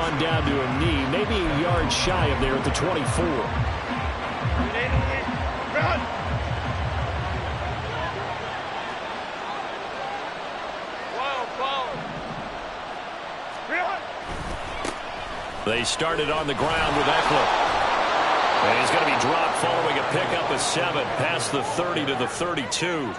gone down to a knee, maybe a yard shy of there at the 24. They started on the ground with Eckler. And he's going to be dropped following a pickup of 7 past the 30 to the 32.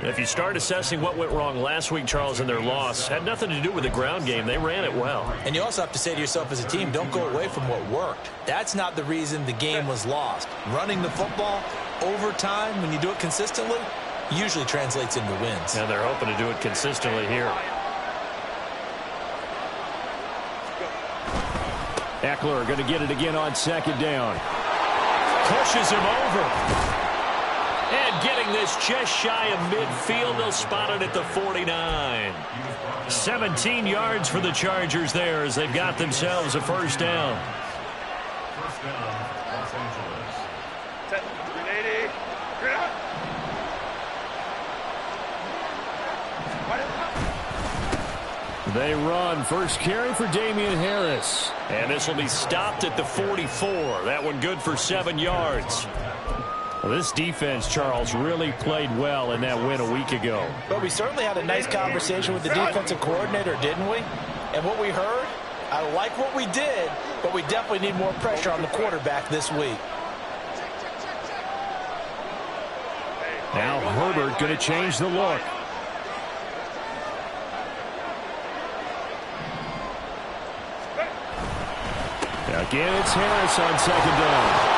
If you start assessing what went wrong last week, Charles, in their loss, had nothing to do with the ground game. They ran it well. And you also have to say to yourself as a team, don't go away from what worked. That's not the reason the game was lost. Running the football over time, when you do it consistently, usually translates into wins. And they're hoping to do it consistently here. Eckler going to get it again on second down. Pushes him over. And getting this just shy of midfield, they'll spot it at the 49. 17 yards for the Chargers there as they've got themselves a first down. First down, Los Angeles. 380. They run. First carry for Damian Harris. And this will be stopped at the 44. That one good for 7 yards. Well, this defense, Charles, really played well in that win a week ago. But we certainly had a nice conversation with the defensive coordinator, didn't we? And what we heard, I like what we did, but we definitely need more pressure on the quarterback this week. Now Herbert going to change the look. Again, it's Harris on second down.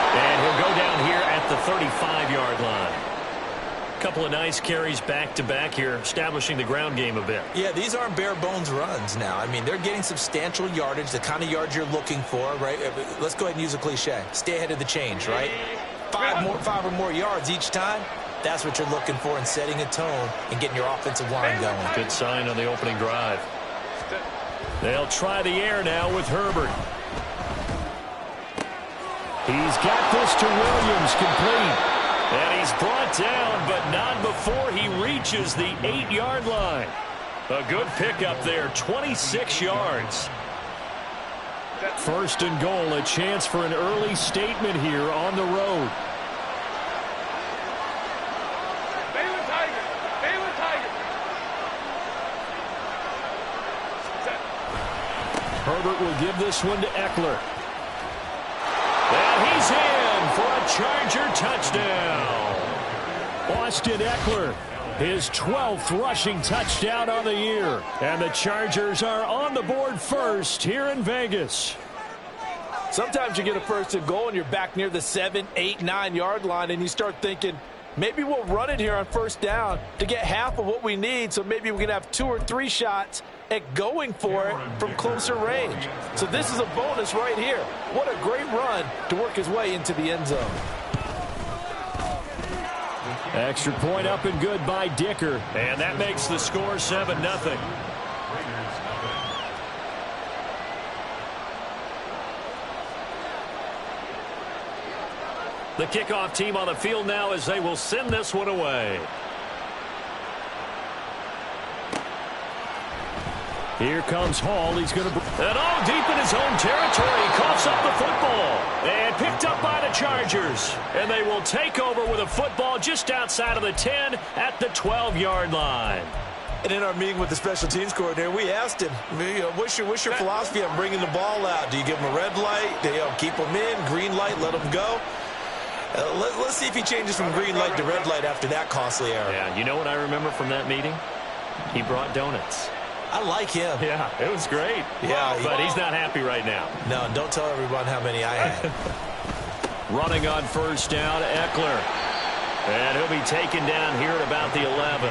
And he'll go down here at the 35-yard line. Couple of nice carries back-to-back here, establishing the ground game a bit. Yeah, these aren't bare-bones runs now. I mean, they're getting substantial yardage, the kind of yards you're looking for, right? Let's go ahead and use a cliche. Stay ahead of the change, right? Five or more yards each time. That's what you're looking for in setting a tone and getting your offensive line going. Good sign on the opening drive. They'll try the air now with Herbert. He's got this to Williams, complete. And he's brought down, but not before he reaches the 8-yard line. A good pickup there, 26 yards. First and goal, a chance for an early statement here on the road. Herbert will give this one to Eckler. And he's in for a Charger touchdown. Austin Eckler, his 12th rushing touchdown on the year. And the Chargers are on the board first here in Vegas. Sometimes you get a first and goal and you're back near the 7, 8, 9-yard line and you start thinking, maybe we'll run it here on first down to get half of what we need, so maybe we can have 2 or 3 shots at going for it from closer range. So this is a bonus right here. What a great run to work his way into the end zone. Extra point up and good by Dicker. And that makes the score 7-0. The kickoff team on the field now as they will send this one away. Here comes Hall. He's going to... And all deep in his own territory. He coughs up the football. And picked up by the Chargers. And they will take over with a football just outside of the 10 at the 12-yard line. And in our meeting with the special teams coordinator, we asked him, what's your philosophy on bringing the ball out? Do you give him a red light? Do you keep him in? Green light, let him go? Let's see if he changes from green light to red light after that costly error. Yeah, you know what I remember from that meeting? He brought donuts. I like him. Yeah, it was great. Yeah, but he's not happy right now. No, don't tell everyone how many I had. Running on first down, Eckler. And he'll be taken down here at about the 11.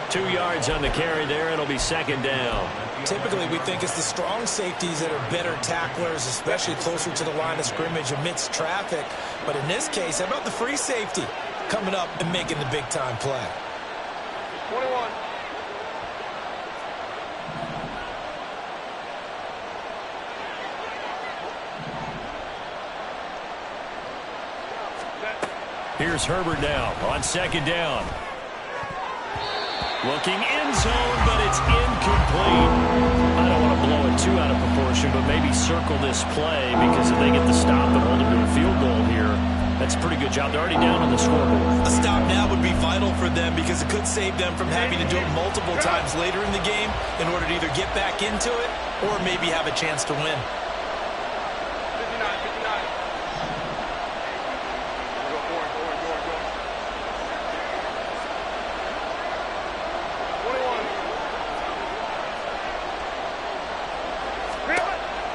2 yards on the carry there. It'll be second down. Typically, we think it's the strong safeties that are better tacklers, especially closer to the line of scrimmage amidst traffic. But in this case, how about the free safety coming up and making the big-time play? 21. Here's Herbert now on second down. Looking end zone, but it's incomplete. I don't want to blow it too out circle this play because if they get the stop and hold them to a field goal here, that's a pretty good job. They're already down on the scoreboard. A stop now would be vital for them because it could save them from having to do it multiple times later in the game in order to either get back into it or maybe have a chance to win. 51.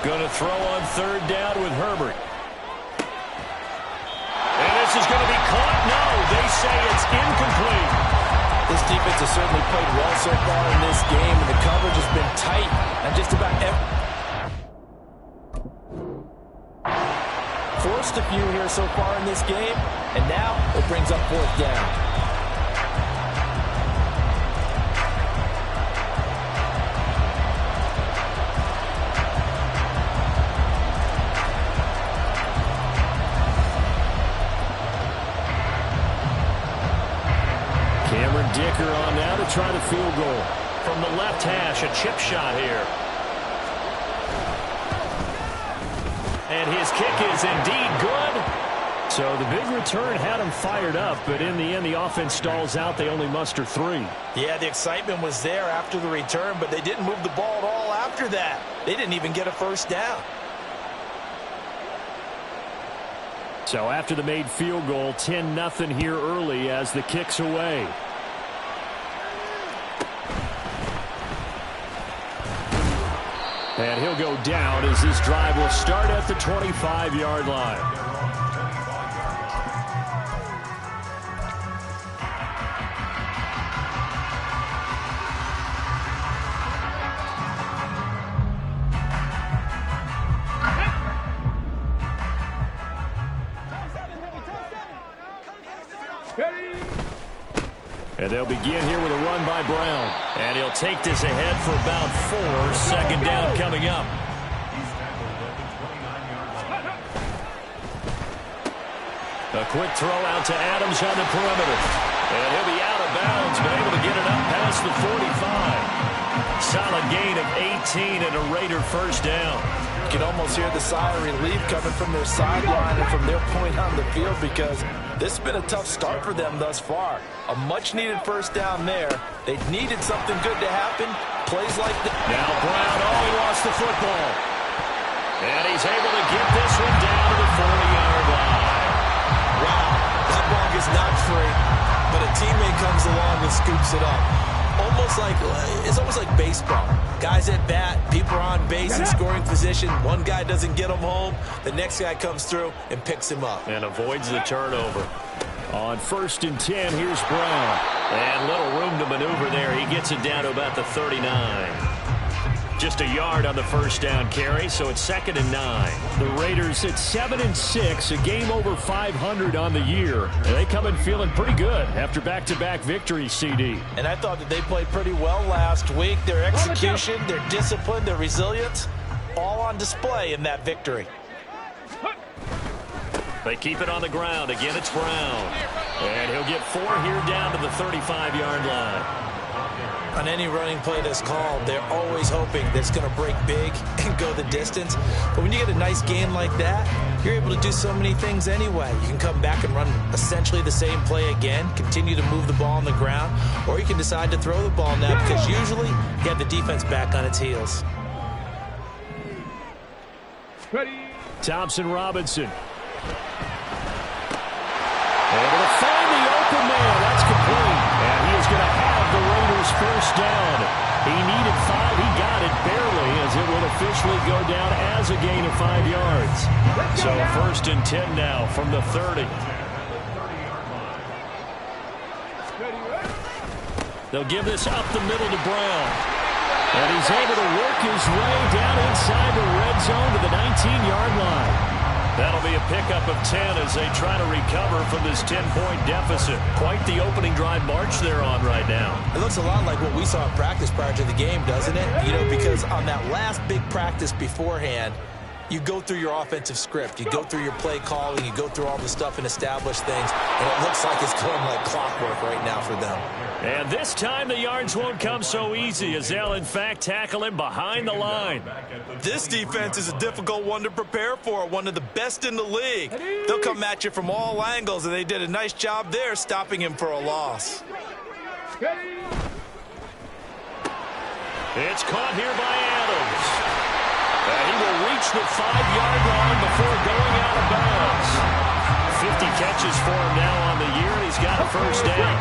Going to throw on third down with Herbert. And this is going to be caught. No, they say it's incomplete. This defense has certainly played well so far in this game, and the coverage has been tight on just about every. Forced a few here so far in this game, and now it brings up fourth down. Dicker on now to try the field goal. From the left hash, a chip shot here. And his kick is indeed good. So the big return had him fired up, but in the end, the offense stalls out. They only muster 3. Yeah, the excitement was there after the return, but they didn't move the ball at all after that. They didn't even get a first down. So after the made field goal, 10-0 here early as the kick's away. And he'll go down as this drive will start at the 25-yard line. And they'll begin here with a run by Brown. And he'll take this ahead for about 4. Second down coming up. A quick throw out to Adams on the perimeter. And he'll be out of bounds, but able to get it up past the 45. Solid gain of 18 and a Raider first down. You can almost hear the sigh of relief coming from their sideline and from their point on the field because this has been a tough start for them thus far. A much-needed first down there. They needed something good to happen. Plays like that. Now Brown, he lost the football. And he's able to get this one down to the 40-yard line. Wow, that ball is not free, but a teammate comes along and scoops it up. It's almost like baseball. Guys at bat, people are on base in scoring position. One guy doesn't get him home. The next guy comes through and picks him up. And avoids the turnover. On 1st and 10, here's Brown. And little room to maneuver there. He gets it down to about the 39. Just a yard on the first down carry, so it's 2nd and 9. The Raiders at 7-6, a game over 500 on the year. And they come in feeling pretty good after back-to-back victories, CD. And I thought that they played pretty well last week. Their execution, their discipline, their resilience, all on display in that victory. They keep it on the ground. Again, it's Brown. And he'll get 4 here down to the 35-yard line. On any running play that's called, they're always hoping that it's going to break big and go the distance. But when you get a nice gain like that, you're able to do so many things anyway. You can come back and run essentially the same play again, continue to move the ball on the ground, or you can decide to throw the ball now because usually you have the defense back on its heels. Thompson Robinson. Able to find the open man. That's complete. And he is going to have the Raiders first down. He needed 5. He got it barely as it will officially go down as a gain of 5 yards. So 1st and 10 now from the 30. They'll give this up the middle to Brown. And he's able to work his way down inside the red zone to the 19-yard line. That'll be a pickup of 10 as they try to recover from this 10-point deficit. Quite the opening drive march they're on right now. It looks a lot like what we saw in practice prior to the game, doesn't it? You know, because on that last big practice beforehand, you go through your offensive script. You go through your play calling. You go through all the stuff and establish things. And it looks like it's going like clockwork right now for them. And this time the yards won't come so easy as they'll, in fact, tackle him behind the line. This defense is a difficult one to prepare for, one of the best in the league. They'll come at you from all angles, and they did a nice job there stopping him for a loss. It's caught here by Adams. And he will reach the 5-yard line before going out of bounds. 50 catches for him now on the year, and he's got a first down.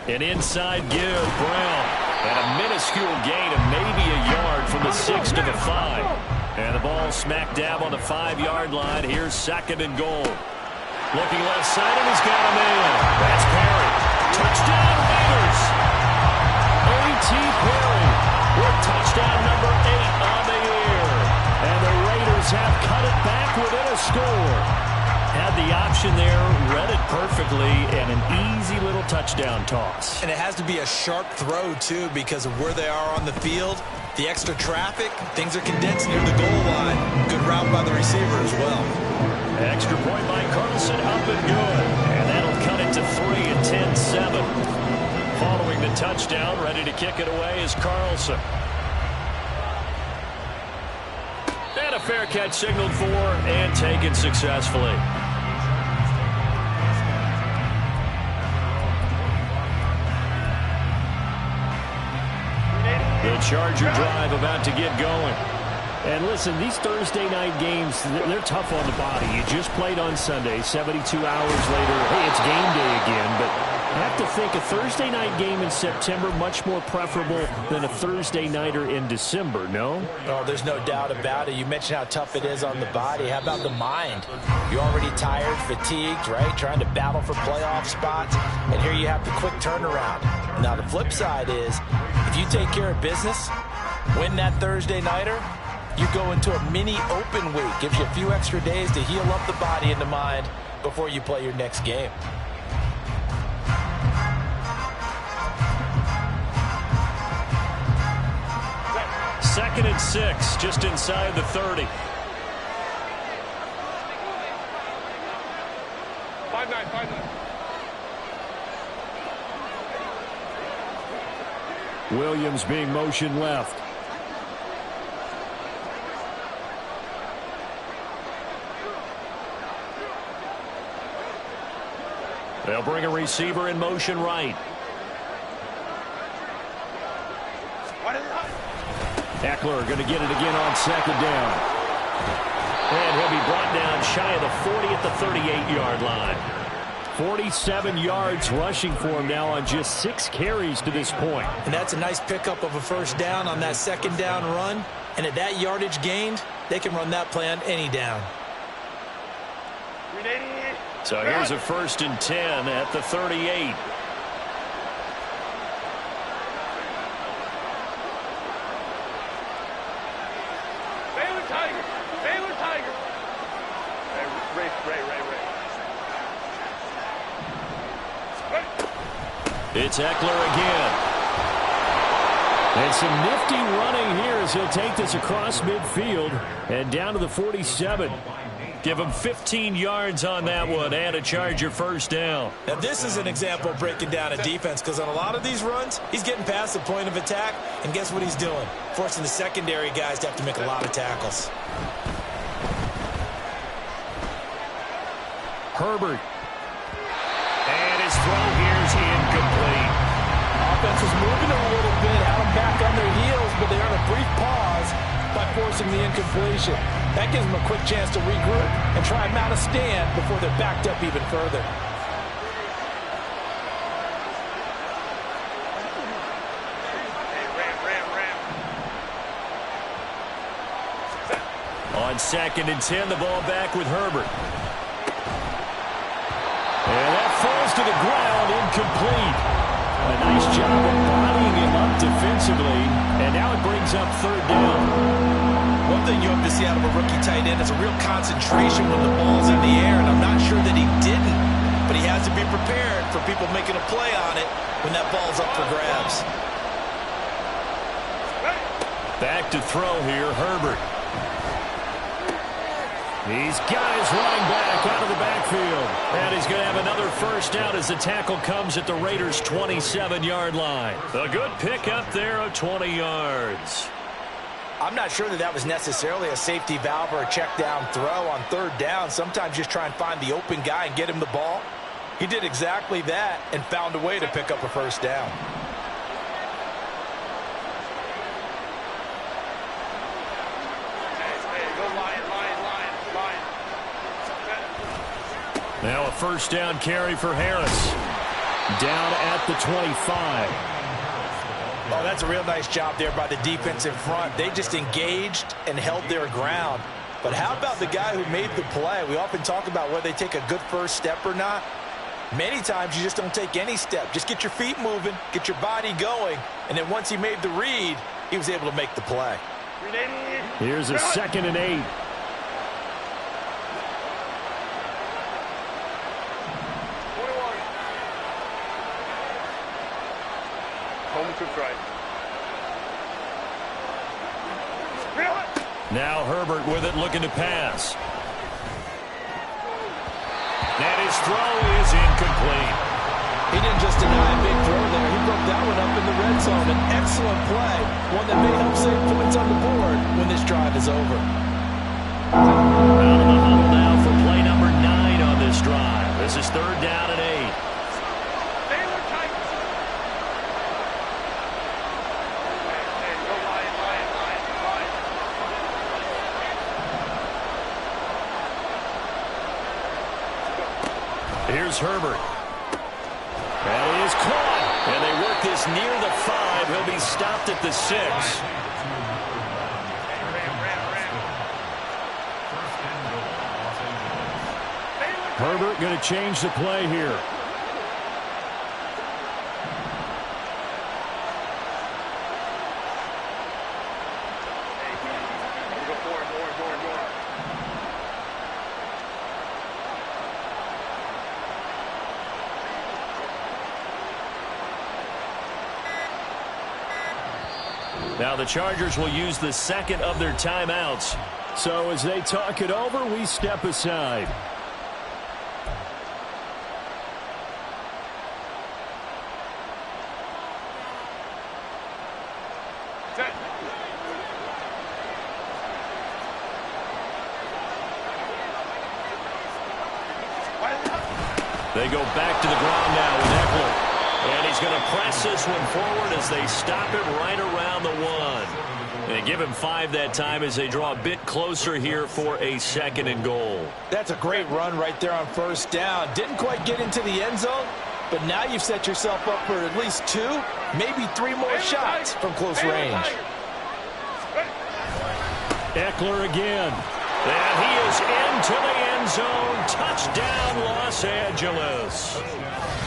An inside give, Brown. And a minuscule gain of maybe a yard from the 6 to the 5. And the ball smack dab on the 5-yard line. Here's 2nd and goal. Looking left side, and he's got a man. That's Perry. Touchdown, Raiders. A.T. Perry with touchdown number 8 on the year. And the Raiders have cut it back within a score. Had the option there, read it perfectly, and an easy little touchdown toss. And it has to be a sharp throw, too, because of where they are on the field. The extra traffic, things are condensed near the goal line. Good route by the receiver as well. Extra point by Carlson, up and good. And that'll cut it to 3 and 10-7. Following the touchdown, ready to kick it away is Carlson. And a fair catch signaled for and taken successfully. The Charger drive about to get going. And listen, these Thursday night games, they're tough on the body. You just played on Sunday, 72 hours later, hey, it's game day again. But I have to think a Thursday night game in September much more preferable than a Thursday nighter in December, no? Oh, there's no doubt about it. You mentioned how tough it is on the body. How about the mind? You're already tired, fatigued, right? Trying to battle for playoff spots. And here you have the quick turnaround. Now, the flip side is, if you take care of business, win that Thursday nighter, you go into a mini open week. Gives you a few extra days to heal up the body and the mind before you play your next game. Second and 6, just inside the 30. 5-9. Williams being motioned left. They'll bring a receiver in motion right. Eckler going to get it again on 2nd down. And he'll be brought down shy of the 40 at the 38-yard line. 47 yards rushing for him now on just 6 carries to this point. And that's a nice pickup of a first down on that 2nd down run. And at that yardage gained, they can run that play on any down. So here's a 1st and 10 at the 38. Baylor Tiger. Ray. It's Eckler again. And some nifty running here as he'll take this across midfield and down to the 47. Give him 15 yards on that one and a Charger first down. Now, this is an example of breaking down a defense because on a lot of these runs, he's getting past the point of attack, and guess what he's doing? Forcing the secondary guys to have to make a lot of tackles. Herbert. And his throw here is incomplete. Offense was moving a little bit, had them back on their heels, but they earned a brief pause by forcing the incompletion. That gives them a quick chance to regroup and try and mount a stand before they're backed up even further. On 2nd and 10, the ball back with Herbert. And that falls to the ground, incomplete. A nice job of bodying him up defensively, and now it brings up 3rd down. One thing you hope to see out of a rookie tight end is a real concentration when the ball's in the air, and I'm not sure that he didn't, but he has to be prepared for people making a play on it when that ball's up for grabs. Back to throw here, Herbert. He's got his running back out of the backfield. And he's going to have another first down as the tackle comes at the Raiders' 27-yard line. A good pickup there of 20 yards. I'm not sure that was necessarily a safety valve or a check down throw on third down. Sometimes just try and find the open guy and get him the ball. He did exactly that and found a way to pick up a first down. Now a first down carry for Harris. Down at the 25. Oh, that's a real nice job there by the defense in front. They just engaged and held their ground. But how about the guy who made the play? We often talk about whether they take a good first step or not. Many times you just don't take any step. Just get your feet moving, get your body going, and then once he made the read, he was able to make the play. Here's a 2nd and 8. Now Herbert with it, looking to pass. And his throw is incomplete. He didn't just deny a big throw there. He broke that one up in the red zone. An excellent play, one that may help save points on the board when this drive is over. Out of the huddle now for play number 9 on this drive. This is 3rd down and 8. Here's Herbert. That is caught. And they work this near the 5. He'll be stopped at the 6. Herbert going to change the play here. Now the Chargers will use the 2nd of their timeouts. So as they talk it over, we step aside. They go back to the ground now with Eckler. And he's going to press this one forward as they stop it right around the 1. And give him 5 that time as they draw a bit closer here for a 2nd and goal. That's a great run right there on first down. Didn't quite get into the end zone, but now you've set yourself up for at least 2, maybe 3 more shots from close range. Eckler again. And he is into the end zone. Touchdown, Los Angeles.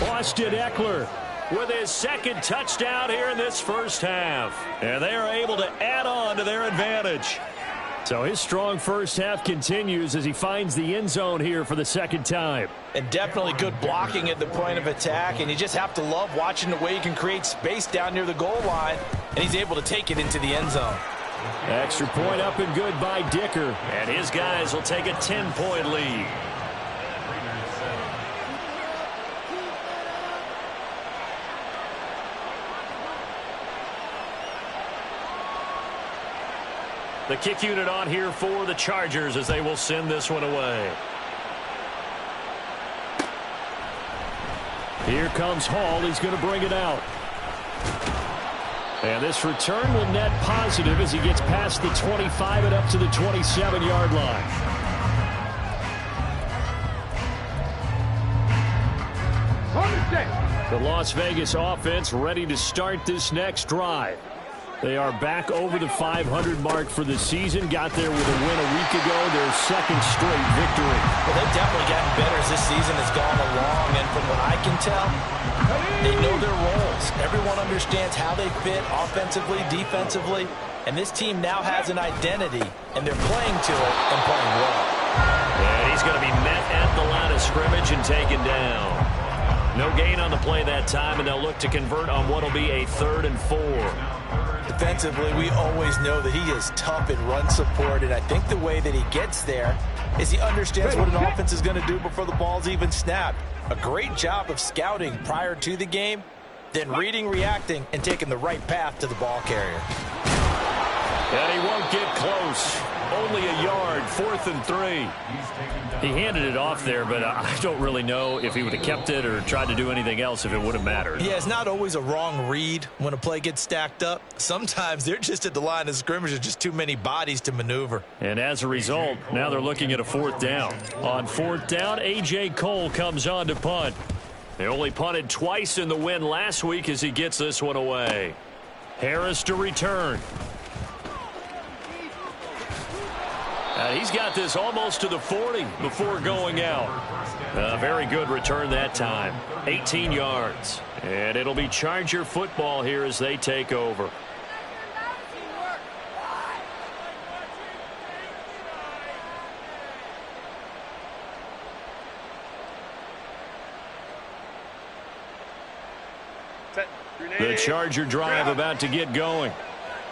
Austin Eckler with his 2nd touchdown here in this first half. And they are able to add on to their advantage. So his strong first half continues as he finds the end zone here for the 2nd time. And definitely good blocking at the point of attack. And you just have to love watching the way he can create space down near the goal line. And he's able to take it into the end zone. Extra point up and good by Dicker. And his guys will take a 10-point lead. The kick unit on here for the Chargers as they will send this one away. Here comes Hall. He's going to bring it out. And this return will net positive as he gets past the 25 and up to the 27-yard line. The Las Vegas offense ready to start this next drive. They are back over the 500 mark for the season. Got there with a win a week ago, their 2nd straight victory. Well, they've definitely gotten better as this season has gone along. And from what I can tell, they know their roles. Everyone understands how they fit offensively, defensively. And this team now has an identity, and they're playing to it and playing well. And he's going to be met at the line of scrimmage and taken down. No gain on the play that time, and they'll look to convert on what will be a 3rd and 4. Defensively, we always know that he is tough in run support, and I think the way that he gets there is he understands what an offense is going to do before the ball's even snapped. A great job of scouting prior to the game, then reading, reacting, and taking the right path to the ball carrier. And he won't get close. Only a yard, 4th and 3. He handed it off there, but I don't really know if he would have kept it or tried to do anything else if it would have mattered. Yeah, it's not always a wrong read when a play gets stacked up. Sometimes they're just at the line of scrimmage. There's just too many bodies to maneuver. And as a result, now they're looking at a 4th down. On 4th down, A.J. Cole comes on to punt. They only punted twice in the win last week as he gets this one away. Harris to return. He's got this almost to the 40 before going out. Very good return that time. 18 yards. And it'll be Charger football here as they take over. The Charger drive about to get going.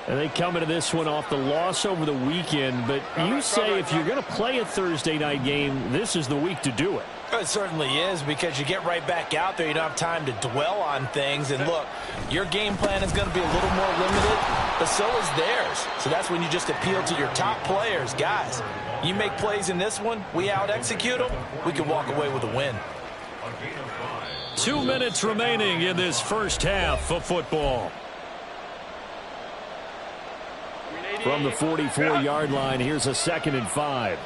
And they come into this one off the loss over the weekend. But you say if you're going to play a Thursday night game, this is the week to do it. It certainly is, because you get right back out there. You don't have time to dwell on things. And look, your game plan is going to be a little more limited, but so is theirs. So that's when you just appeal to your top players. Guys, you make plays in this one, we out-execute them, we can walk away with a win. 2 minutes remaining in this first half of football. From the 44-yard line, here's a 2nd and 5.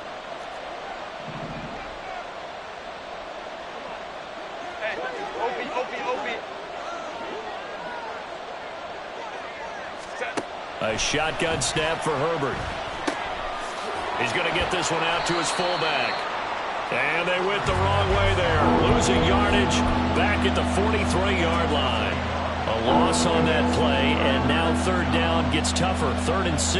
A shotgun snap for Herbert. He's going to get this one out to his fullback. And they went the wrong way there. Losing yardage back at the 43-yard line. A loss on that play, and now 3rd down gets tougher. 3rd and 6.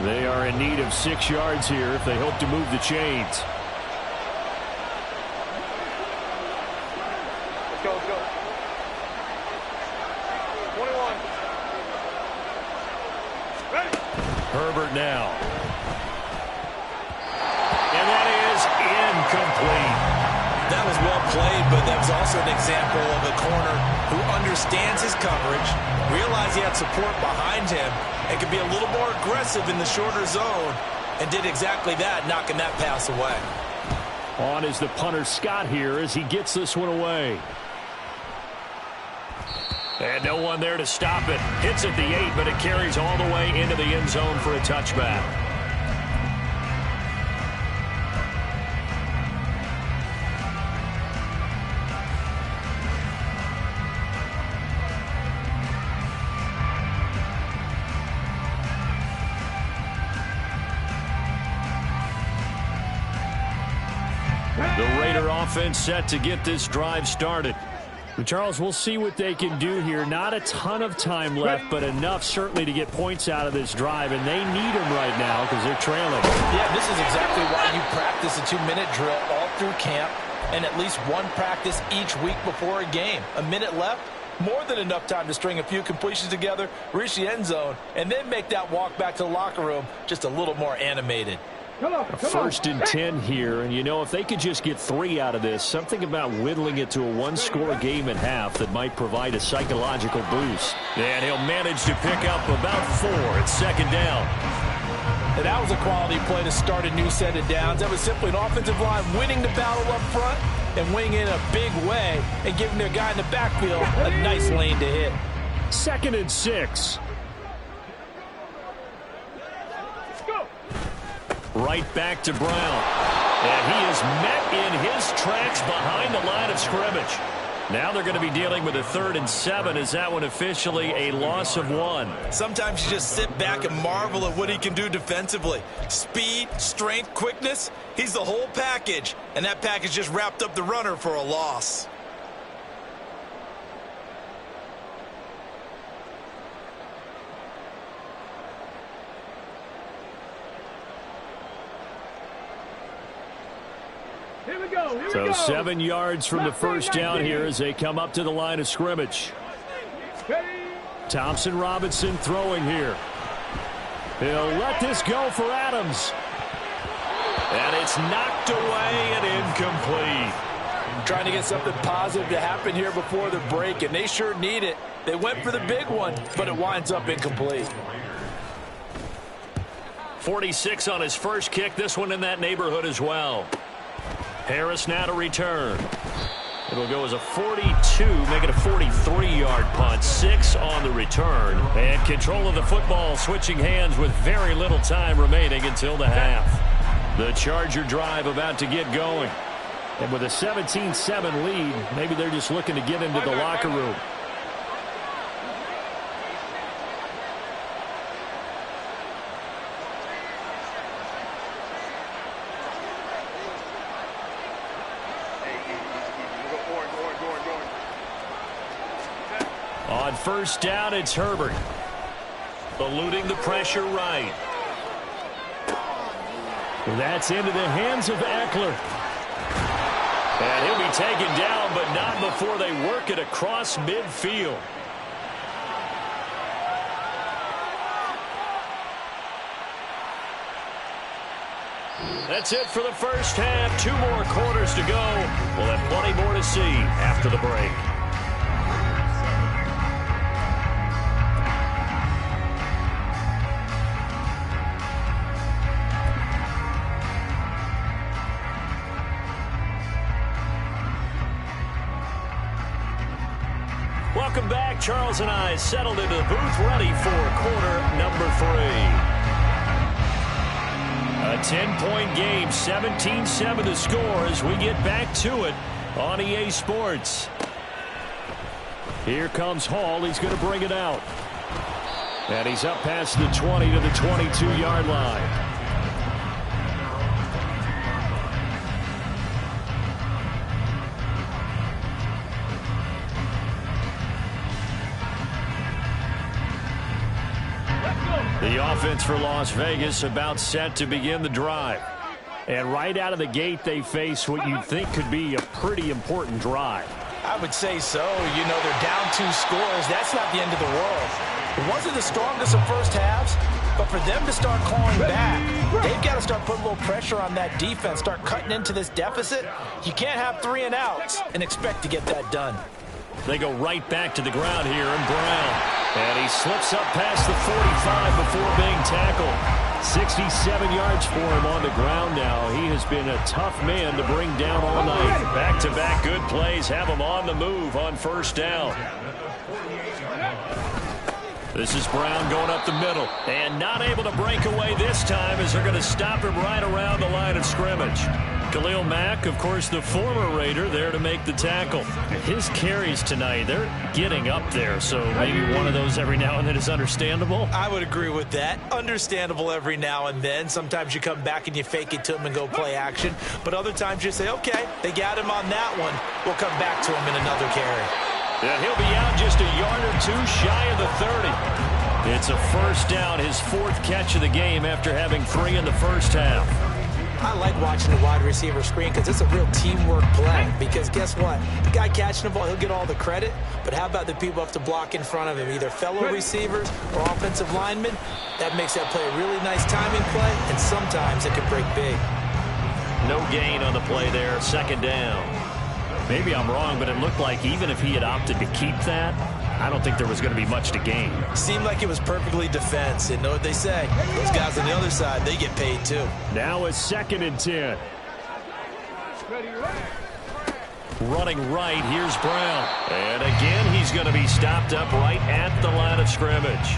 They are in need of 6 yards here if they hope to move the chains. Let's go, let's go. 21. Ready. Herbert now. And that is incomplete. That was well played, but that was also an example of a corner who understands his coverage, realized he had support behind him, and could be a little more aggressive in the shorter zone, and did exactly that, knocking that pass away. On is the punter Scott here as he gets this one away. And no one there to stop it. Hits at the 8, but it carries all the way into the end zone for a touchback. The Raider offense set to get this drive started. Charles, we'll see what they can do here. Not a ton of time left, but enough certainly to get points out of this drive, and they need them right now because they're trailing. Yeah, this is exactly why you practice a 2-minute drill all through camp and at least one practice each week before a game. A minute left, more than enough time to string a few completions together, reach the end zone, and then make that walk back to the locker room just a little more animated. First and 10 here, and you know, if they could just get 3 out of this, something about whittling it to a 1-score game at half that might provide a psychological boost. And he'll manage to pick up about 4 at 2nd down. And that was a quality play to start a new set of downs. That was simply an offensive line winning the battle up front and winning in a big way and giving their guy in the backfield a nice lane to hit. 2nd and 6. Right back to Brown. And he is met in his tracks behind the line of scrimmage. Now they're going to be dealing with a 3rd and 7. Is that one officially a loss of 1? Sometimes you just sit back and marvel at what he can do defensively. Speed, strength, quickness, he's the whole package. And that package just wrapped up the runner for a loss. So 7 yards from the first down here as they come up to the line of scrimmage. Thompson Robinson throwing here. He'll let this go for Adams. And it's knocked away and incomplete. Trying to get something positive to happen here before the break, and they sure need it. They went for the big one, but it winds up incomplete. 46 on his first kick. This one in that neighborhood as well. Harris now to return. It'll go as a 42, make it a 43-yard punt. 6 on the return. And control of the football, switching hands with very little time remaining until the half. The Charger drive about to get going. And with a 17-7 lead, maybe they're just looking to get into the locker room. On first down, it's Herbert. Eluding the pressure right. That's into the hands of Eckler. And he'll be taken down, but not before they work it across midfield. That's it for the first half. 2 more quarters to go. We'll have plenty more to see after the break. Welcome back. Charles and I settled into the booth, ready for quarter number 3. A 10-point game, 17-7 to score as we get back to it on EA Sports. Here comes Hall. He's going to bring it out. And he's up past the 20 to the 22-yard line. The offense for Las Vegas about set to begin the drive. And right out of the gate, they face what you'd think could be a pretty important drive. I would say so. You know, they're down 2 scores. That's not the end of the world. It wasn't the strongest of first halves, but for them to start clawing back, they've got to start putting a little pressure on that defense, start cutting into this deficit. You can't have 3 and outs and expect to get that done. They go right back to the ground here, and Brown. And he slips up past the 45 before being tackled. 67 yards for him on the ground now. He has been a tough man to bring down all night. Back-to-back good plays have him on the move on first down. This is Brown going up the middle. And not able to break away this time as they're going to stop him right around the line of scrimmage. Khalil Mack, of course, the former Raider, there to make the tackle. His carries tonight, they're getting up there, so maybe one of those every now and then is understandable. I would agree with that. Understandable every now and then. Sometimes you come back and you fake it to him and go play action. But other times you say, okay, they got him on that one. We'll come back to him in another carry. Yeah, he'll be out just a yard or 2 shy of the 30. It's a first down, his 4th catch of the game after having 3 in the first half. I like watching the wide receiver screen because it's a real teamwork play. Because guess what? The guy catching the ball, he'll get all the credit. But how about the people who have to block in front of him, either fellow receivers or offensive linemen? That makes that play a really nice timing play, and sometimes it can break big. No gain on the play there, 2nd down. Maybe I'm wrong, but it looked like even if he had opted to keep that, I don't think there was going to be much to gain. Seemed like it was perfectly defense. And know what they say? Those guys on the other side, they get paid too. Now it's 2nd and 10. Running right, here's Brown. And again, he's going to be stopped up right at the line of scrimmage.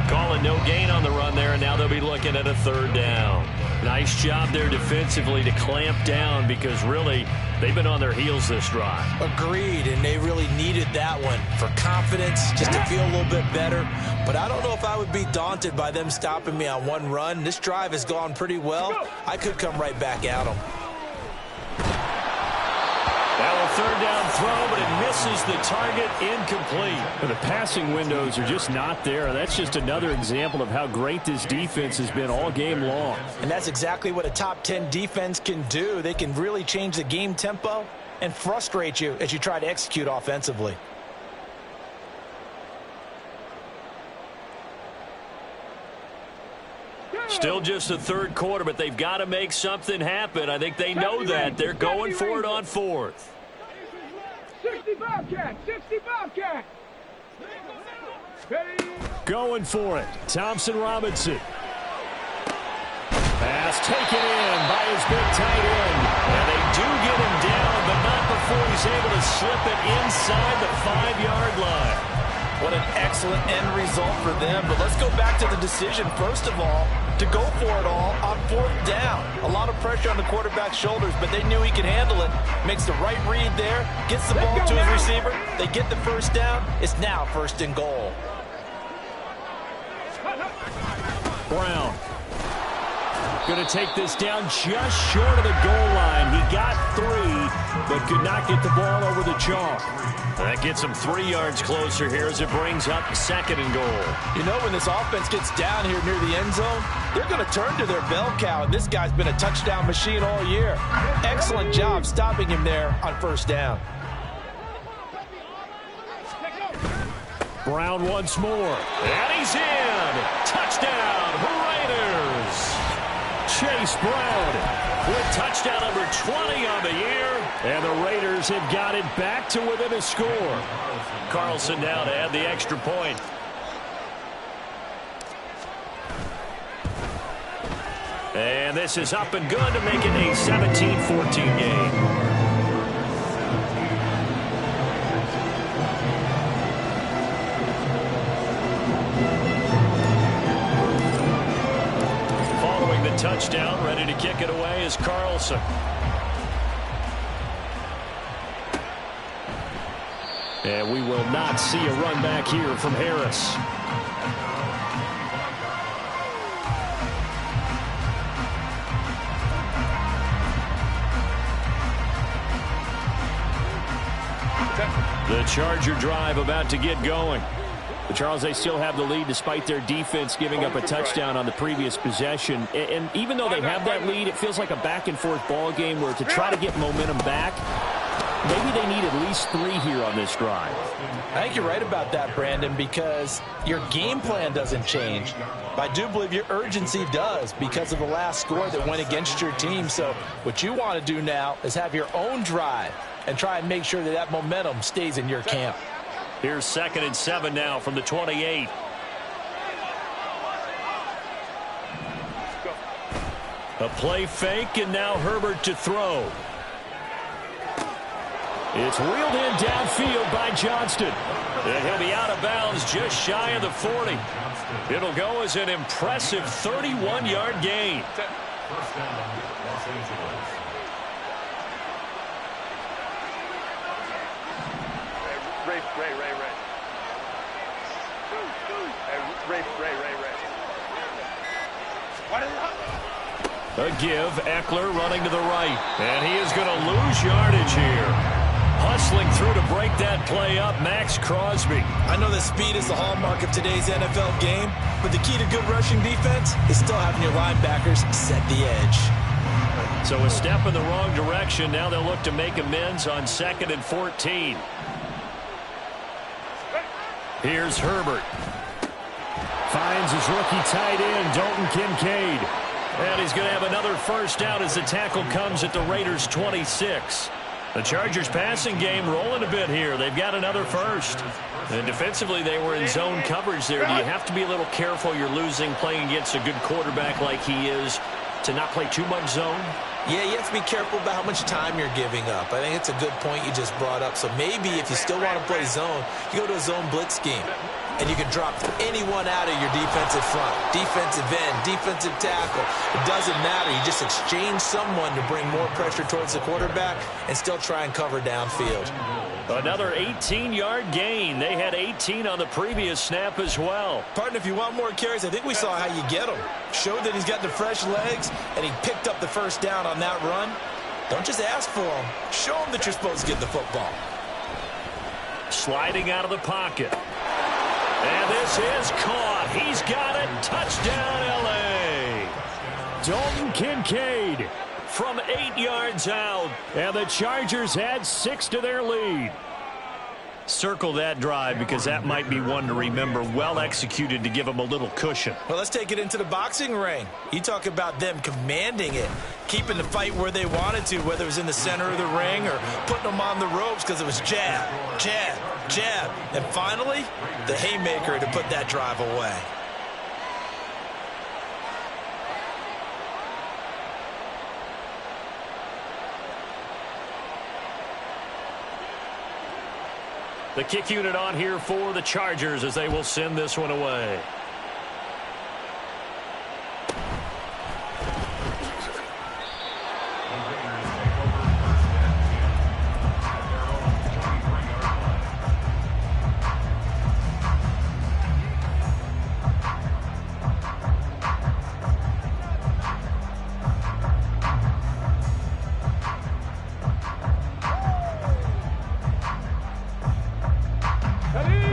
Calling no gain on the run there, and now they'll be looking at a 3rd down. Nice job there defensively to clamp down because really they've been on their heels this drive. Agreed, and they really needed that one for confidence, just to feel a little bit better. But I don't know if I would be daunted by them stopping me on one run. This drive has gone pretty well. I could come right back at them. Now a 3rd down throw, but it misses the target, incomplete. The passing windows are just not there. That's just another example of how great this defense has been all game long. And that's exactly what a top 10 defense can do. They can really change the game tempo and frustrate you as you try to execute offensively. Still just the third quarter, but they've got to make something happen. I think they know that. They're going for it on fourth. 60 Bobcat! 60 Bobcat! Going for it. Thompson Robinson. Pass taken in by his big tight end. And they do get him down, but not before he's able to slip it inside the 5-yard line. What an excellent end result for them. But let's go back to the decision, first of all, to go for it all on fourth down. A lot of pressure on the quarterback's shoulders, but they knew he could handle it. Makes the right read there, gets the ball to his receiver. They get the first down. It's now first and goal. Brown going to take this down just short of the goal line. He got 3, but could not get the ball over the chalk. That gets him 3 yards closer here as it brings up second and goal. You know, when this offense gets down here near the end zone, they're going to turn to their bell cow, and this guy's been a touchdown machine all year. Excellent job stopping him there on first down. Brown once more. And he's in. Touchdown, Raiders. Chase Brown with touchdown number 20 on the year. And the Raiders have got it back to within a score. Carlson now to add the extra point. And this is up and good to make it a 17-14 game. Touchdown, ready to kick it away is Carlson. And we will not see a run back here from Harris. The Charger drive about to get going. But Charles, they still have the lead despite their defense giving up a touchdown on the previous possession. And even though they have that lead, it feels like a back-and-forth ball game where to try to get momentum back, maybe they need at least 3 here on this drive. I think you're right about that, Brandon, because your game plan doesn't change. But I do believe your urgency does because of the last score that went against your team. So what you want to do now is have your own drive and try and make sure that that momentum stays in your camp. Here's 2nd and 7 now from the 28. A play fake, and now Herbert to throw. It's reeled in downfield by Johnston. And he'll be out of bounds just shy of the 40. It'll go as an impressive 31-yard gain. First down, Los Angeles. A give, Eckler running to the right. And he is going to lose yardage here. Hustling through to break that play up, Max Crosby. I know that speed is the hallmark of today's NFL game, but the key to good rushing defense is still having your linebackers set the edge. So a step in the wrong direction. Now they'll look to make amends on 2nd and 14. Here's Herbert. Finds his rookie tight end, Dalton Kincaid. And he's going to have another first down as the tackle comes at the Raiders' 26. The Chargers passing game rolling a bit here. They've got another first. And defensively, they were in zone coverage there. Do you have to be a little careful? You're losing playing against a good quarterback like he is to not play too much zone? Yeah, you have to be careful about how much time you're giving up. I think it's a good point you just brought up. So maybe if you still want to play zone, you go to a zone blitz scheme. And you can drop anyone out of your defensive front. Defensive end, defensive tackle. It doesn't matter. You just exchange someone to bring more pressure towards the quarterback and still try and cover downfield. Another 18-yard gain. They had 18 on the previous snap as well. Partner, if you want more carries, I think we saw how you get them. Showed that he's got the fresh legs, and he picked up the first down on that run. Don't just ask for them. Show them that you're supposed to get the football. Sliding out of the pocket. And this is caught. He's got it. Touchdown, L.A. Dalton Kincaid from 8 yards out. And the Chargers add 6 to their lead. Circle that drive because that might be one to remember. Well executed to give them a little cushion. Well, let's take it into the boxing ring. You talk about them commanding it, keeping the fight where they wanted to, whether it was in the center of the ring or putting them on the ropes because it was jab, jab, jab. And finally, the haymaker to put that drive away. The kick unit on here for the Chargers as they will send this one away.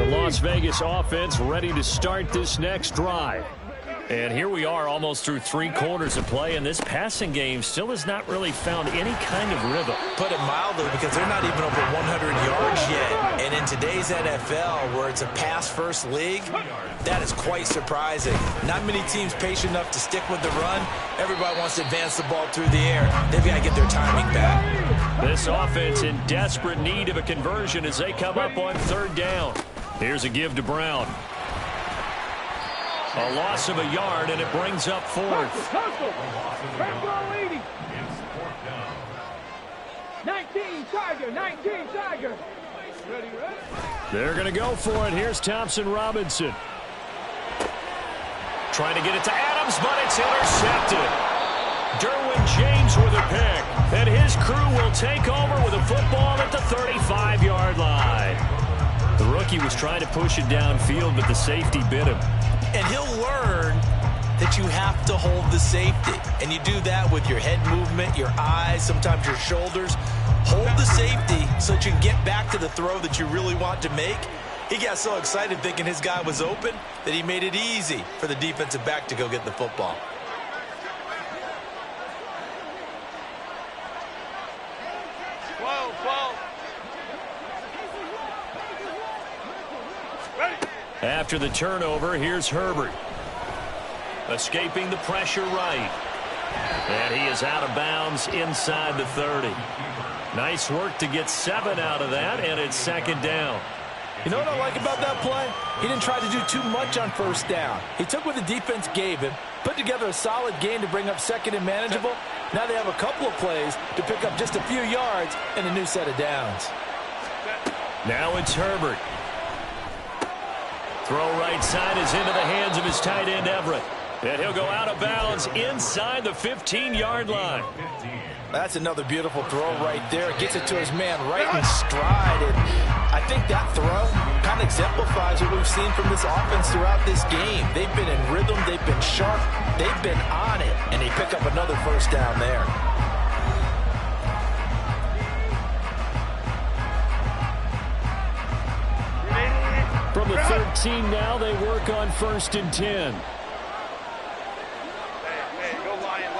Las Vegas offense ready to start this next drive. And here we are almost through 3 quarters of play, and this passing game still has not really found any kind of rhythm. Put it mildly, because they're not even over 100 yards yet. And in today's NFL, where it's a pass-first league, that is quite surprising. Not many teams patient enough to stick with the run. Everybody wants to advance the ball through the air. They've got to get their timing back. This offense in desperate need of a conversion as they come up on 3rd down. Here's a give to Brown. A loss of a yard, and it brings up 4th. Hustle. 19 Tiger, 19 Tiger. Ready? They're going to go for it. Here's Thompson Robinson. Trying to get it to Adams, but it's intercepted. Derwin James with a pick. And his crew will take over with a football at the 35-yard line. The rookie was trying to push it downfield, but the safety bit him. And he'll learn that you have to hold the safety. And you do that with your head movement, your eyes, sometimes your shoulders. Hold the safety so that you can get back to the throw that you really want to make. He got so excited thinking his guy was open that he made it easy for the defensive back to go get the football. After the turnover, here's Herbert. Escaping the pressure right. And he is out of bounds inside the 30. Nice work to get 7 out of that, and it's 2nd down. You know what I like about that play? He didn't try to do too much on 1st down. He took what the defense gave him, put together a solid game to bring up 2nd and manageable. Now they have a couple of plays to pick up just a few yards and a new set of downs. Now it's Herbert. Throw right side is into the hands of his tight end, Everett. And he'll go out of bounds inside the 15-yard line. That's another beautiful throw right there. Gets it to his man right in stride. And I think that throw kind of exemplifies what we've seen from this offense throughout this game. They've been in rhythm. They've been sharp. They've been on it. And they pick up another 1st down there. From the 13 now, they work on 1st and 10. Hey, go Lion.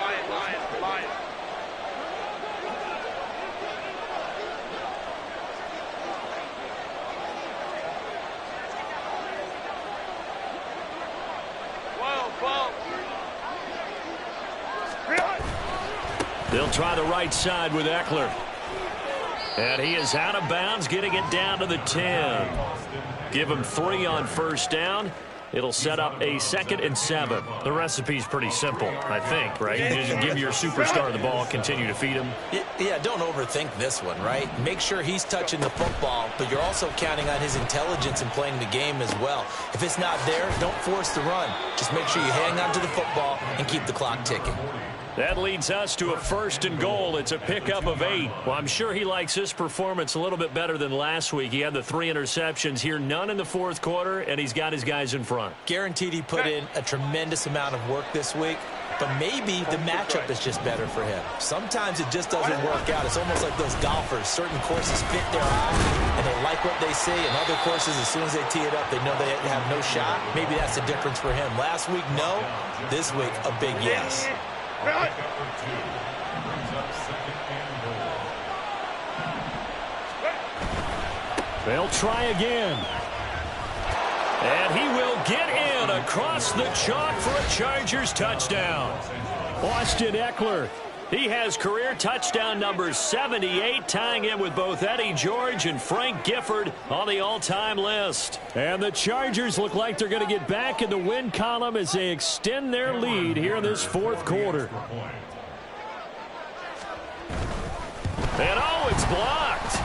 They'll try the right side with Eckler. And he is out of bounds, getting it down to the 10. Give him 3 on 1st down. It'll set up a 2nd and 7. The recipe's pretty simple, I think, right? You just give your superstar the ball, continue to feed him. Yeah, don't overthink this one, right? Make sure he's touching the football, but you're also counting on his intelligence in playing the game as well. If it's not there, don't force the run. Just make sure you hang on to the football and keep the clock ticking. That leads us to a 1st and goal. It's a pickup of 8. Well, I'm sure he likes this performance a little bit better than last week. He had the 3 interceptions here, none in the 4th quarter, and he's got his guys in front. Guaranteed he put in a tremendous amount of work this week, but maybe the matchup is just better for him. Sometimes it just doesn't work out. It's almost like those golfers. Certain courses fit their eye, and they like what they see, and other courses, as soon as they tee it up, they know they have no shot. Maybe that's the difference for him. Last week, no. This week, a big yes. They'll try again. And he will get in across the chalk for a Chargers touchdown. Austin Eckler. He has career touchdown number 78, tying him with both Eddie George and Frank Gifford on the all-time list. And the Chargers look like they're going to get back in the win column as they extend their lead here in this fourth quarter. And oh, it's blocked.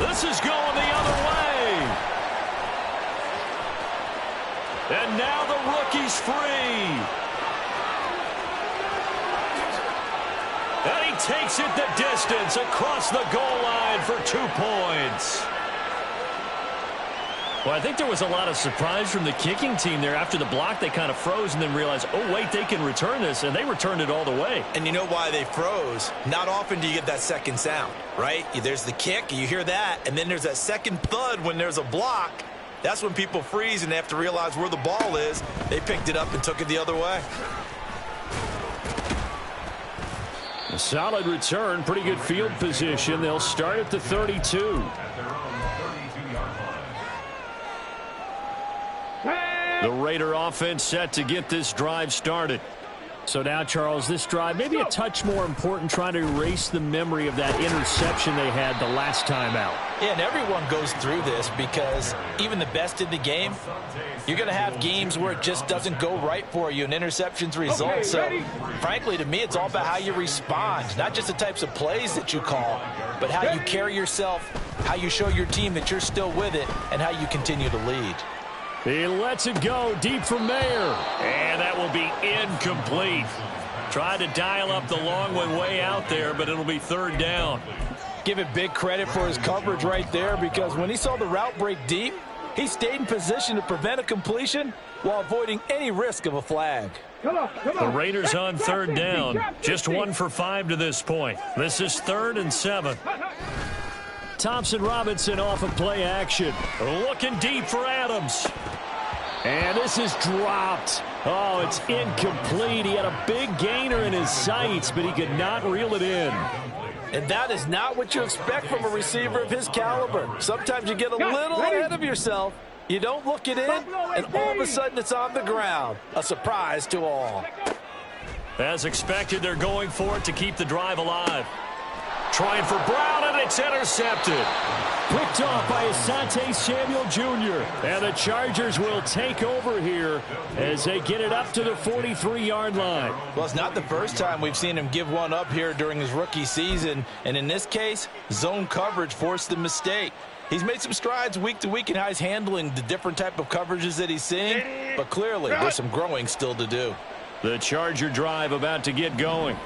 This is going the other way. And now the rookie's free. And he takes it the distance across the goal line for 2 points. Well, I think there was a lot of surprise from the kicking team there. After the block, they kind of froze and then realized, oh, wait, they can return this. And they returned it all the way. And you know why they froze? Not often do you get that second sound, right? There's the kick, you hear that, and then there's that second thud when there's a block. That's when people freeze and they have to realize where the ball is. They picked it up and took it the other way. A solid return, pretty good field position. They'll start at the 32. The Raider offense set to get this drive started. So now, Charles, this drive maybe a touch more important, trying to erase the memory of that interception they had the last time out. Yeah, and everyone goes through this because even the best in the game, you're going to have games where it just doesn't go right for you and interceptions result. So, frankly, to me, it's all about how you respond, not just the types of plays that you call, but how you carry yourself, how you show your team that you're still with it, and how you continue to lead. He lets it go deep from there. And that will be incomplete. Tried to dial up the long one way out there, but it'll be third down. Give it big credit for his coverage right there, because when he saw the route break deep, he stayed in position to prevent a completion while avoiding any risk of a flag. Come on. The Raiders on third down. Just 1 for 5 to this point. This is 3rd and 7. Thompson Robinson off of play action. Looking deep for Adams. And this is dropped. Oh, it's incomplete. He had a big gainer in his sights, but he could not reel it in. And that is not what you expect from a receiver of his caliber. Sometimes you get a little ahead of yourself. You don't look it in, and all of a sudden it's on the ground. A surprise to all. As expected, they're going for it to keep the drive alive. Trying for Brown, and it's intercepted. Picked off by Asante Samuel Jr. And the Chargers will take over here as they get it up to the 43-yard line. Well, it's not the first time we've seen him give one up here during his rookie season. And in this case, zone coverage forced the mistake. He's made some strides week to week in how he's handling the different type of coverages that he's seeing. But clearly, there's some growing still to do. The Charger drive about to get going.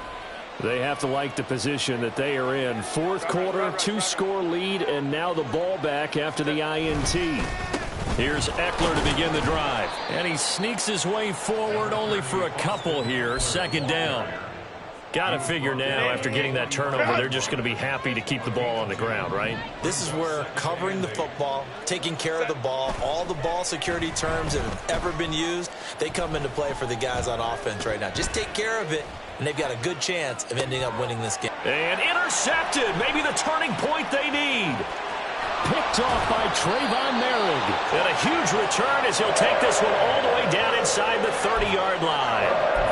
They have to like the position that they are in. Fourth quarter, 2-score lead, and now the ball back after the INT. Here's Eckler to begin the drive. And he sneaks his way forward only for a couple here. 2nd down. Got to figure now, after getting that turnover, they're just going to be happy to keep the ball on the ground, right? This is where covering the football, taking care of the ball, all the ball security terms that have ever been used, they come into play for the guys on offense right now. Just take care of it, and they've got a good chance of ending up winning this game. And intercepted. Maybe the turning point they need. Picked off by Trayvon Merrick. And a huge return as he'll take this one all the way down inside the 30-yard line.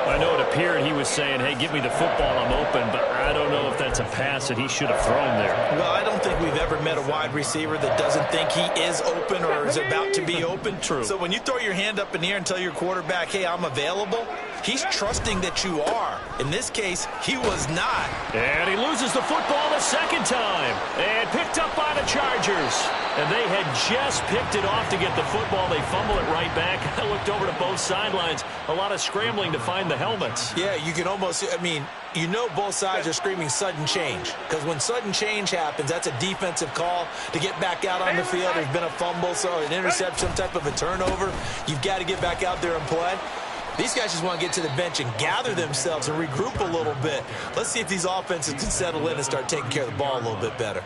I know it appeared he was saying, hey, give me the football, I'm open, but I don't know if that's a pass that he should have thrown there. Well, I don't think we've ever met a wide receiver that doesn't think he is open or is about to be open. True. So when you throw your hand up in the air and tell your quarterback, hey, I'm available, he's trusting that you are. In this case, he was not. And he loses the football the second time. And picked up by the Chargers. And they had just picked it off to get the football. They fumble it right back. I looked over to both sidelines. A lot of scrambling to find the helmets. Yeah, you can almost, I mean, you know both sides are screaming sudden change. Because when sudden change happens, that's a defensive call to get back out on the field. There's been a fumble, so an interception, some type of a turnover. You've got to get back out there and play. These guys just want to get to the bench and gather themselves and regroup a little bit. Let's see if these offenses can settle in and start taking care of the ball a little bit better.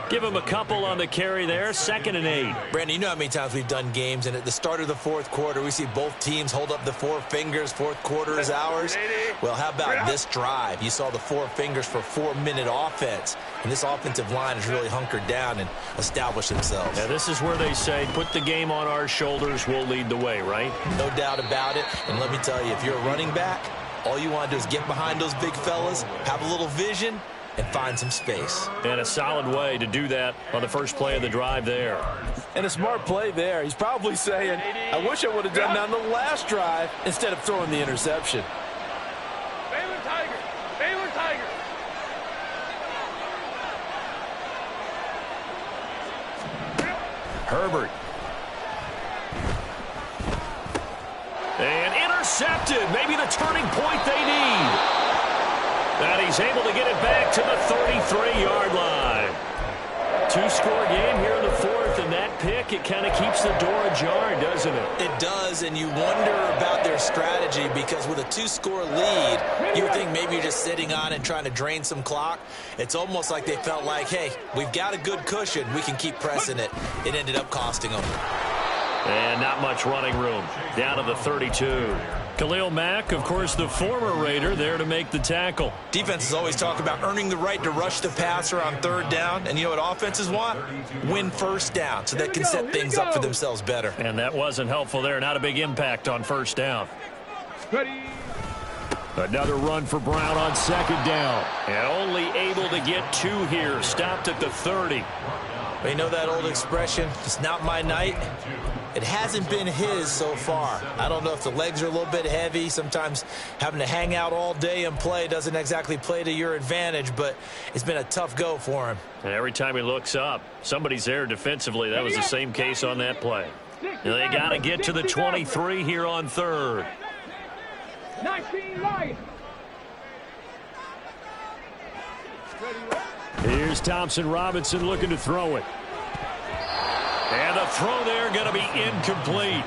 Give him a couple on the carry there. 2nd and 8. Brandon, you know how many times we've done games, and at the start of the fourth quarter, we see both teams hold up the 4 fingers. Fourth quarter is ours. Well, how about this drive? You saw the 4 fingers for 4-minute offense, and this offensive line has really hunkered down and established themselves. Now, this is where they say, put the game on our shoulders, we'll lead the way, right? No doubt about it. And let me tell you, if you're a running back, all you want to do is get behind those big fellas, have a little vision, and find some space. And a solid way to do that on the first play of the drive there. And a smart play there. He's probably saying, I wish I would have done that on the last drive instead of throwing the interception. Baylor Tiger. Baylor Tiger. Herbert. And intercepted. Maybe the turning point they need. And he's able to get it back to the 33-yard line. 2-score game here in the fourth, and that pick, it kind of keeps the door ajar, doesn't it? It does, and you wonder about their strategy because with a 2-score lead, you would think maybe you're just sitting on and trying to drain some clock. It's almost like they felt like, hey, we've got a good cushion. We can keep pressing it. It ended up costing them. And not much running room. Down to the 32. Khalil Mack, of course, the former Raider, there to make the tackle. Defenses always talk about earning the right to rush the passer on 3rd down. And you know what offenses want? Win 1st down so they can set things up for themselves better. And that wasn't helpful there. Not a big impact on 1st down. Ready. Another run for Brown on 2nd down. And only able to get 2 here. Stopped at the 30. But you know that old expression, it's not my night? It hasn't been his so far. I don't know if the legs are a little bit heavy. Sometimes having to hang out all day and play doesn't exactly play to your advantage, but it's been a tough go for him. And every time he looks up, somebody's there defensively. That was the same case on that play. And they got to get to the 23 here on 3rd. 19 Lions. Here's Thompson Robinson looking to throw it. And the throw there going to be incomplete.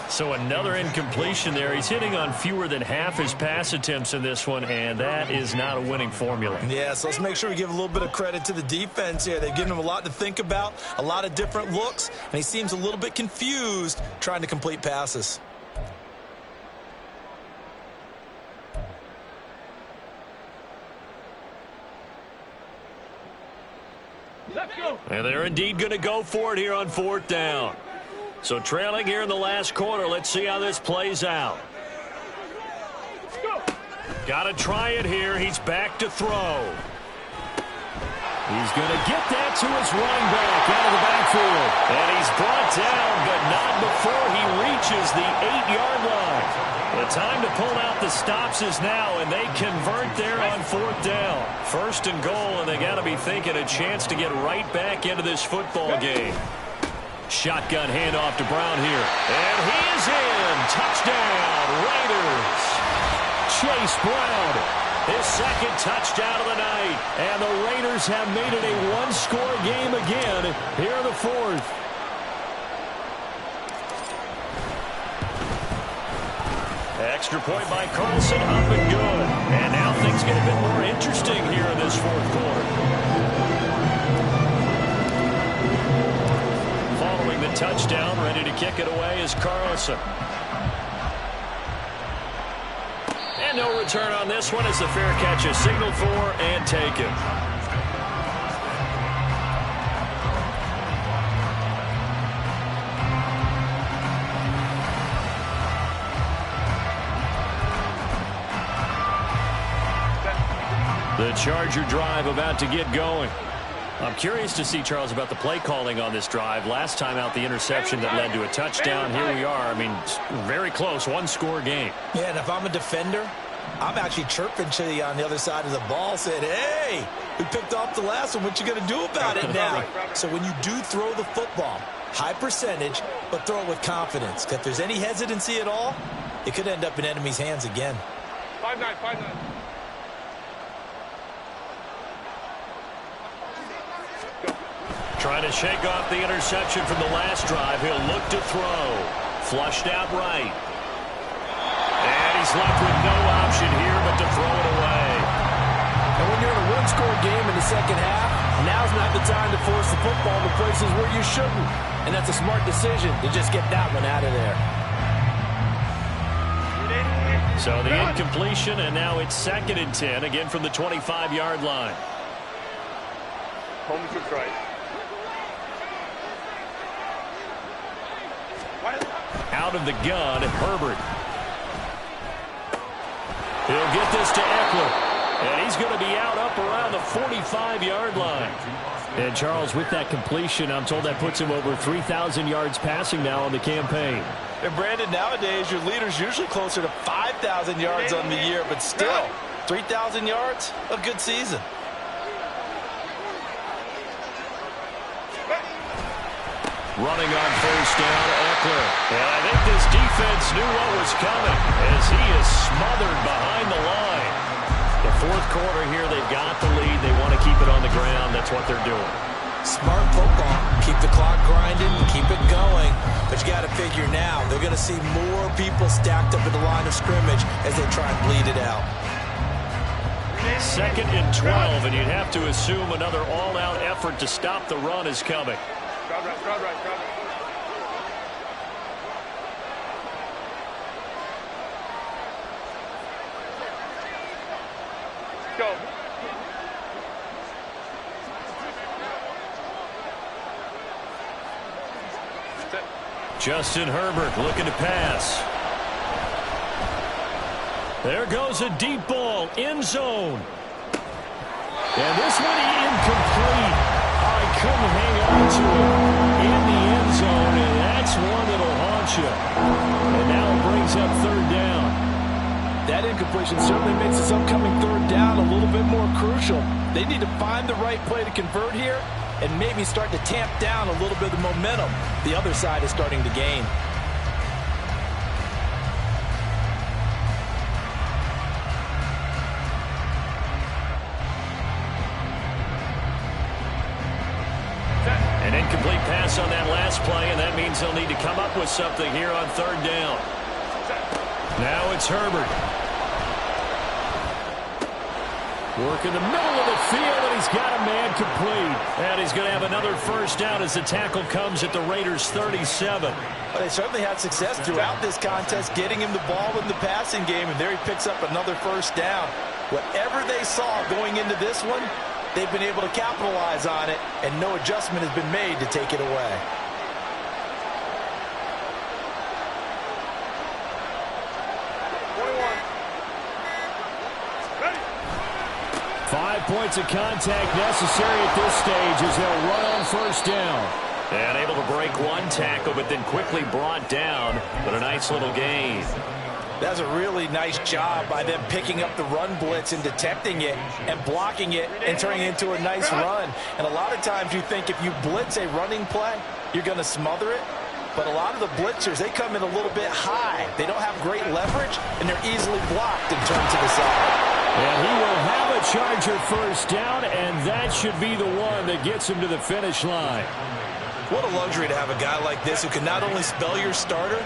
So another incompletion there. He's hitting on fewer than half his pass attempts in this one, and that is not a winning formula. Yeah, so let's make sure we give a little bit of credit to the defense here. They've given him a lot to think about, a lot of different looks, and he seems a little bit confused trying to complete passes. Let's go. And they're indeed going to go for it here on 4th down. So trailing here in the last quarter. Let's see how this plays out. Go. Got to try it here. He's back to throw. He's going to get that to his running back out of the backfield. And he's brought down, but not before he reaches the 8-yard line. The time to pull out the stops is now, and they convert there on 4th down. 1st and goal, and they got to be thinking a chance to get right back into this football game. Shotgun handoff to Brown here. And he is in. Touchdown, Raiders. Chase Brown, his 2nd touchdown of the night. And the Raiders have made it a 1-score game again here in the 4th. Extra point by Carlson, up and good. And now things get a bit more interesting here in this 4th quarter. Following the touchdown, ready to kick it away is Carlson. And no return on this one as the fair catch is signaled for and taken. The Charger drive about to get going. I'm curious to see, Charles, about the play calling on this drive. Last time out, the interception that led to a touchdown. Here we are. I mean, very close, 1-score game. Yeah, and if I'm a defender, I'm actually chirping to you on the other side of the ball, saying, hey, we picked off the last one. What you going to do about it now? So when you do throw the football, high percentage, but throw it with confidence. If there's any hesitancy at all, it could end up in enemy's hands again. 5-9, 5-9. Trying to shake off the interception from the last drive. He'll look to throw. Flushed out right. And he's left with no option here but to throw it away. And when you're in a 1 one-score game in the second half. Now's not the time to force the football to places where you shouldn't. And that's a smart decision to just get that one out of there. So the incompletion, and now it's 2nd and 10, again from the 25-yard line. Home to right. Out of the gun, Herbert. He'll get this to Eckler. And he's going to be out up around the 45-yard line. And, Charles, with that completion, I'm told that puts him over 3,000 yards passing now on the campaign. And, Brandon, nowadays your leader's usually closer to 5,000 yards on the year, but still, 3,000 yards, a good season. Running on first down, Eckler. And I think this defense knew what was coming as he is smothered behind the line. The fourth quarter here, they've got the lead. They want to keep it on the ground. That's what they're doing. Smart football. Keep the clock grinding, keep it going. But you got to figure now, they're going to see more people stacked up at the line of scrimmage as they try and bleed it out. 2nd and 12, and you'd have to assume another all-out effort to stop the run is coming. Crowd right, crowd right, crowd right. Go. Justin Herbert looking to pass. There goes a deep ball, end zone. And this one incomplete. I couldn't hang on to it in the end zone, and that's one that'll haunt you. And now it brings up 3rd down. That incompletion certainly makes this upcoming 3rd down a little bit more crucial. They need to find the right play to convert here and maybe start to tamp down a little bit of the momentum the other side is starting to gain. An incomplete pass on that last play, and that means they'll need to come up with something here on 3rd down. Now it's Herbert. Work in the middle of the field, and he's got a man complete. And he's going to have another first down as the tackle comes at the Raiders' 37. Well, they certainly had success throughout this contest getting him the ball in the passing game, and there he picks up another first down. Whatever they saw going into this one, they've been able to capitalize on it, and no adjustment has been made to take it away. 5 points of contact necessary at this stage as they'll run on first down. And able to break one tackle, but then quickly brought down. But a nice little gain. That's a really nice job by them picking up the run blitz and detecting it and blocking it and turning it into a nice run. And a lot of times you think if you blitz a running play, you're going to smother it. But a lot of the blitzers, they come in a little bit high. They don't have great leverage, and they're easily blocked and turned to the side. And he will have a Charger first down, and that should be the one that gets him to the finish line. What a luxury to have a guy like this who can not only spell your starter,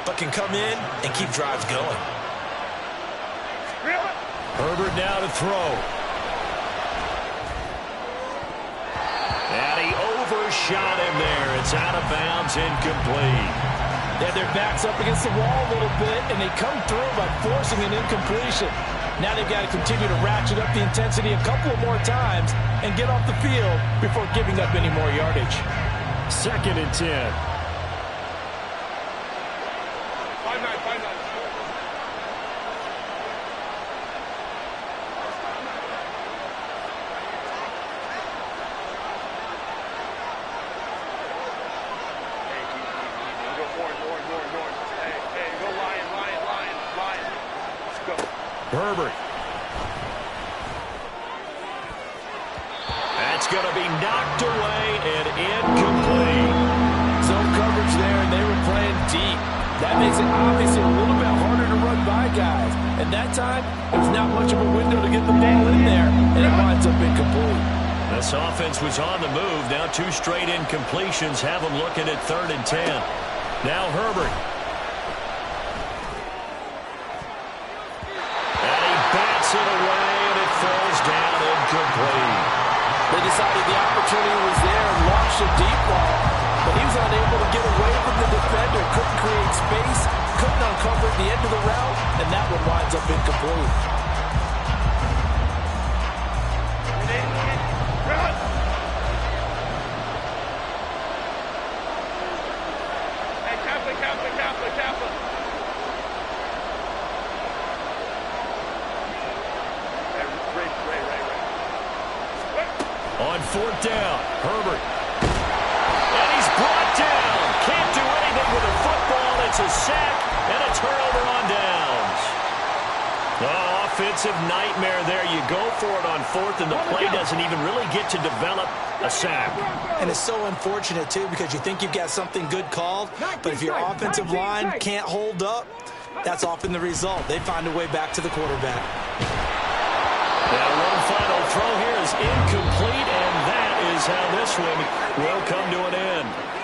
but can come in and keep drives going. Herbert now to throw. And he overshot him there. It's out of bounds, incomplete. They have their backs up against the wall a little bit, and they come through by forcing an incompletion. Now they've got to continue to ratchet up the intensity a couple of more times and get off the field before giving up any more yardage. 2nd and 10. 5-9, 5-9. Herbert. That's going to be knocked away and incomplete. Zone coverage there, and they were playing deep. That makes it obviously a little bit harder to run by guys. And that time, there's not much of a window to get the ball in there, and it winds up incomplete. This offense was on the move. Now 2 straight incompletions have them looking at 3rd and 10. Now Herbert. And he bats it away, and it falls down incomplete. winds up incomplete. On fourth down, Herbert. And he's brought down. Can't do anything with a football. It's a sack and a turnover on downs. Oh, offensive nightmare there. You go for it on fourth, and the play doesn't even really get to develop a sack. And it's so unfortunate, too, because you think you've got something good called, but if your offensive line can't hold up, that's often the result. They find a way back to the quarterback. Now, one final throw here is incomplete, and that is how this one will come to an end.